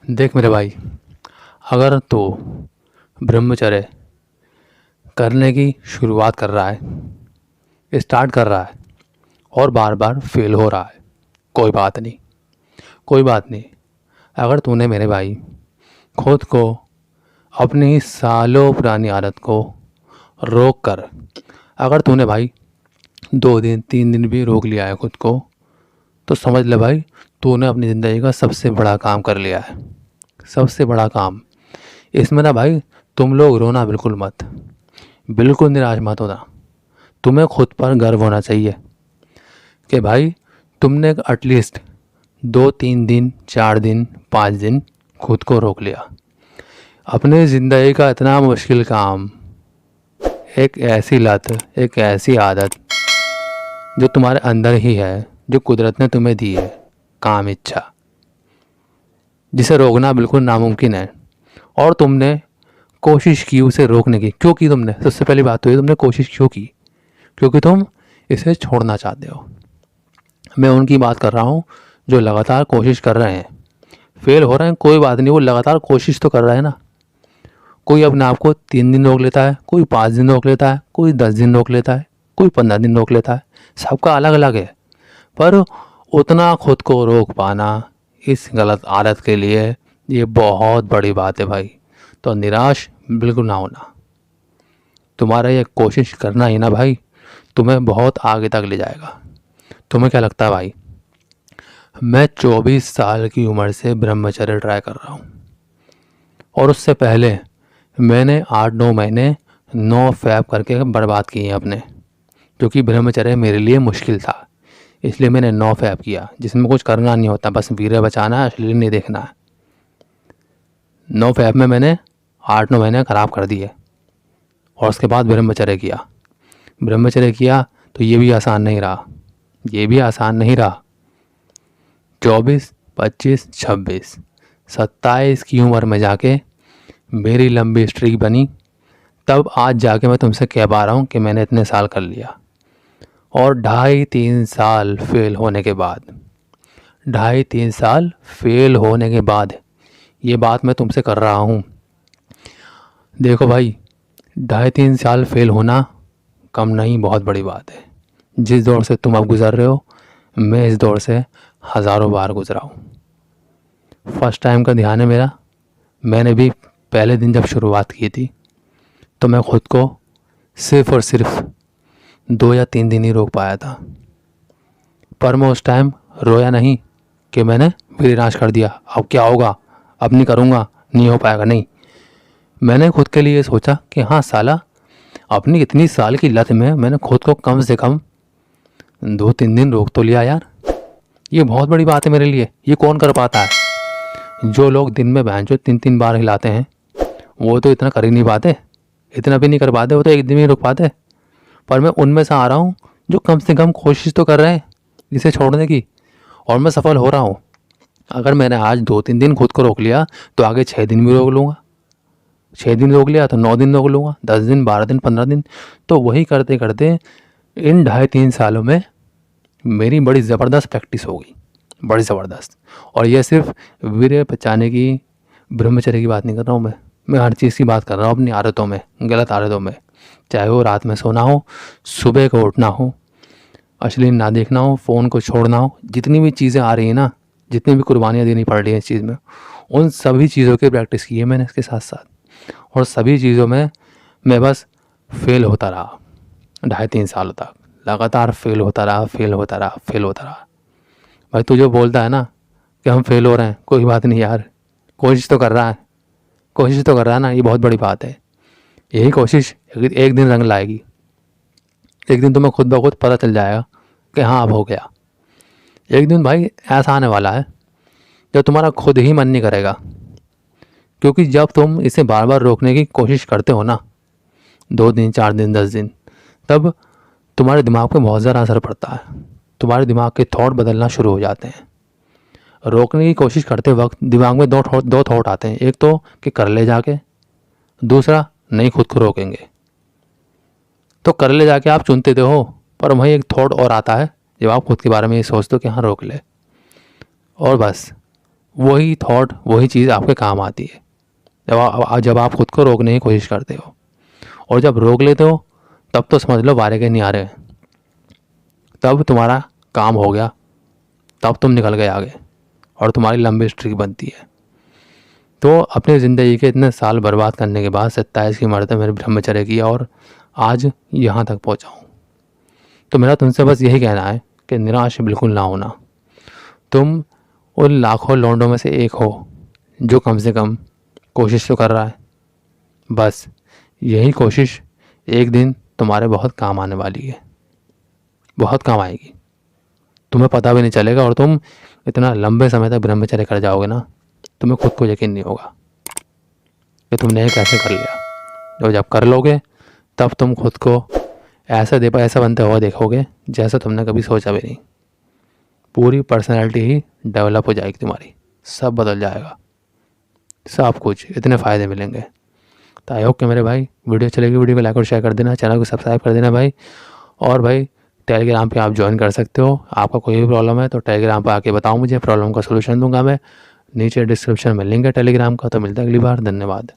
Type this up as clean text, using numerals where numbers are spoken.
देख मेरे भाई, अगर तू ब्रह्मचर्य करने की शुरुआत कर रहा है, स्टार्ट कर रहा है और बार बार फेल हो रहा है, कोई बात नहीं, कोई बात नहीं। अगर तूने मेरे भाई खुद को अपनी सालों पुरानी आदत को रोक कर, अगर तूने भाई 2 दिन 3 दिन भी रोक लिया है खुद को, तो समझ ले भाई, तूने अपनी ज़िंदगी का सबसे बड़ा काम कर लिया है। सबसे बड़ा काम इसमें ना भाई, तुम लोग रोना बिल्कुल मत, बिल्कुल निराश मत होना। तुम्हें खुद पर गर्व होना चाहिए कि भाई तुमने एटलीस्ट 2 3 दिन 4 दिन 5 दिन खुद को रोक लिया। अपने ज़िंदगी का इतना मुश्किल काम, एक ऐसी लत, एक ऐसी आदत जो तुम्हारे अंदर ही है, जो कुदरत ने तुम्हें दी है, काम इच्छा, जिसे रोकना बिल्कुल नामुमकिन है। और तुमने कोशिश की उसे रोकने की। क्यों की तुमने? सबसे पहली बात तो ये, तुमने कोशिश क्यों की? क्योंकि तुम इसे छोड़ना चाहते हो। मैं उनकी बात कर रहा हूँ जो लगातार कोशिश कर रहे हैं। फेल हो रहे हैं कोई बात नहीं, वो लगातार कोशिश तो कर रहा है ना। कोई अपने आप को 3 दिन रोक लेता है, कोई 5 दिन रोक लेता है, कोई 10 दिन रोक लेता है, कोई 15 दिन रोक लेता है। सबका अलग अलग है। पर उतना खुद को रोक पाना इस गलत आदत के लिए ये बहुत बड़ी बात है भाई। तो निराश बिल्कुल ना होना। तुम्हारा ये कोशिश करना ही ना भाई, तुम्हें बहुत आगे तक ले जाएगा। तुम्हें क्या लगता है भाई? मैं 24 साल की उम्र से ब्रह्मचर्य ट्राई कर रहा हूँ, और उससे पहले मैंने 8 9 महीने नो फैप करके बर्बाद किए हैं अपने। क्योंकि ब्रह्मचर्य मेरे लिए मुश्किल था, इसलिए मैंने नो फैप किया, जिसमें कुछ करना नहीं होता, बस वीर्य बचाना है, अश्लील नहीं देखना है। नो फैप में मैंने 8 9 महीने ख़राब कर दिए, और उसके बाद ब्रह्मचर्य किया। ब्रह्मचर्य किया तो ये भी आसान नहीं रहा, ये भी आसान नहीं रहा। 24 25 26 27 की उम्र में जाके मेरी लंबी स्ट्रीक बनी। तब आज जाके मैं तुमसे कह पा रहा हूँ कि मैंने इतने साल कर लिया। और 2.5 3 साल फेल होने के बाद, 2.5 3 साल फेल होने के बाद ये बात मैं तुमसे कर रहा हूँ। देखो भाई, 2.5 3 साल फेल होना कम नहीं, बहुत बड़ी बात है। जिस दौर से तुम अब गुज़र रहे हो, मैं इस दौर से हज़ारों बार गुज़रा हूँ। फर्स्ट टाइम का ध्यान है मेरा। मैंने भी पहले दिन जब शुरुआत की थी तो मैं ख़ुद को सिर्फ़ और सिर्फ 2 या 3 दिन ही रोक पाया था। पर मैं उस टाइम रोया नहीं कि मैंने विनाश कर दिया, अब क्या होगा, अब नहीं करूँगा, नहीं हो पाएगा, नहीं। मैंने खुद के लिए सोचा कि हाँ साला, अपनी इतनी साल की लत में मैंने खुद को कम से कम 2 3 दिन रोक तो लिया यार। ये बहुत बड़ी बात है मेरे लिए। ये कौन कर पाता है? जो लोग दिन में भैंचो 3 3 बार हिलाते हैं, वो तो इतना कर ही नहीं पाते, इतना भी नहीं कर पाते, वो तो एक दिन में ही रुक पाते। पर मैं उनमें से आ रहा हूँ जो कम से कम कोशिश तो कर रहे हैं इसे छोड़ने की, और मैं सफल हो रहा हूँ। अगर मैंने आज 2 3 दिन खुद को रोक लिया तो आगे 6 दिन भी रोक लूँगा। 6 दिन रोक लिया तो 9 दिन रोक लूँगा, 10 दिन 12 दिन 15 दिन। तो वही करते करते इन 2.5 3 सालों में मेरी बड़ी ज़बरदस्त प्रैक्टिस हो गई, बड़ी ज़बरदस्त। और यह सिर्फ वीर्य बचाने की, ब्रह्मचर्य की बात नहीं कर रहा हूँ मैं हर चीज़ की बात कर रहा हूँ। अपनी आदतों में, गलत आदतों में, चाहे वो रात में सोना हो, सुबह को उठना हो, अश्लील ना देखना हो, फ़ोन को छोड़ना हो, जितनी भी चीज़ें आ रही हैं ना, जितनी भी कुर्बानियाँ देनी पड़ रही हैं इस चीज़ में, उन सभी चीज़ों की प्रैक्टिस की है मैंने इसके साथ साथ। और सभी चीज़ों में मैं बस फेल होता रहा 2.5 3 सालों तक, लगातार फेल होता रहा, फेल होता रहा, फेल होता रहा। भाई तू जो बोलता है ना कि हम फेल हो रहे हैं, कोई बात नहीं यार, कोशिश तो कर रहा है, कोशिश तो कर रहा है ना, ये बहुत बड़ी बात है। यही कोशिश एक दिन रंग लाएगी। एक दिन तुम्हें खुद ब खुद पता चल जाएगा कि हाँ अब हो गया। एक दिन भाई ऐसा आने वाला है जब तुम्हारा खुद ही मन नहीं करेगा। क्योंकि जब तुम इसे बार बार रोकने की कोशिश करते हो ना, 2 दिन 4 दिन 10 दिन, तब तुम्हारे दिमाग पे बहुत ज़्यादा असर पड़ता है। तुम्हारे दिमाग के थॉट बदलना शुरू हो जाते हैं। रोकने की कोशिश करते वक्त दिमाग में दो थॉट आते हैं। एक तो कि कर ले जाके, दूसरा नहीं खुद को रोकेंगे। तो कर ले जाके आप चुनते तो हो, पर वहीं एक थॉट और आता है जब आप खुद के बारे में ये सोचते हो कि हाँ रोक ले, और बस वही थॉट, वही चीज़ आपके काम आती है जब आप खुद को रोकने की कोशिश करते हो। और जब रोक लेते हो तब तो समझ लो वारे के नहीं आ रहे, तब तुम्हारा काम हो गया, तब तुम निकल गए आगे और तुम्हारी लंबी स्ट्रीक बनती है। तो अपनी ज़िंदगी के इतने साल बर्बाद करने के बाद 27 की मरतबा मैंने ब्रह्मचर्य किया और आज यहाँ तक पहुँचा हूँ। तो मेरा तुमसे बस यही कहना है कि निराश बिल्कुल ना होना। तुम उन लाखों लौंडों में से एक हो जो कम से कम कोशिश तो कर रहा है। बस यही कोशिश एक दिन तुम्हारे बहुत काम आने वाली है, बहुत काम आएगी, तुम्हें पता भी नहीं चलेगा। और तुम इतना लंबे समय तक ब्रह्मचर्य कर जाओगे ना, तुम्हें खुद को यकीन नहीं होगा कि तुमने ये कैसे कर लिया। और जब कर लोगे तब तुम खुद को ऐसा बनते हुए देखोगे जैसा तुमने कभी सोचा भी नहीं। पूरी पर्सनैलिटी ही डेवलप हो जाएगी तुम्हारी, सब बदल जाएगा, सब कुछ, इतने फ़ायदे मिलेंगे। तो आई होप कि मेरे भाई वीडियो चलेगी, वीडियो को लाइक और शेयर कर देना, चैनल को सब्सक्राइब कर देना भाई। और भाई टेलीग्राम पे आप ज्वाइन कर सकते हो। आपका कोई भी प्रॉब्लम है तो टेलीग्राम पे आके बताओ मुझे, प्रॉब्लम का सोल्यूशन दूंगा मैं। नीचे डिस्क्रिप्शन में लिंक है टेलीग्राम का। तो मिलता है अगली बार, धन्यवाद।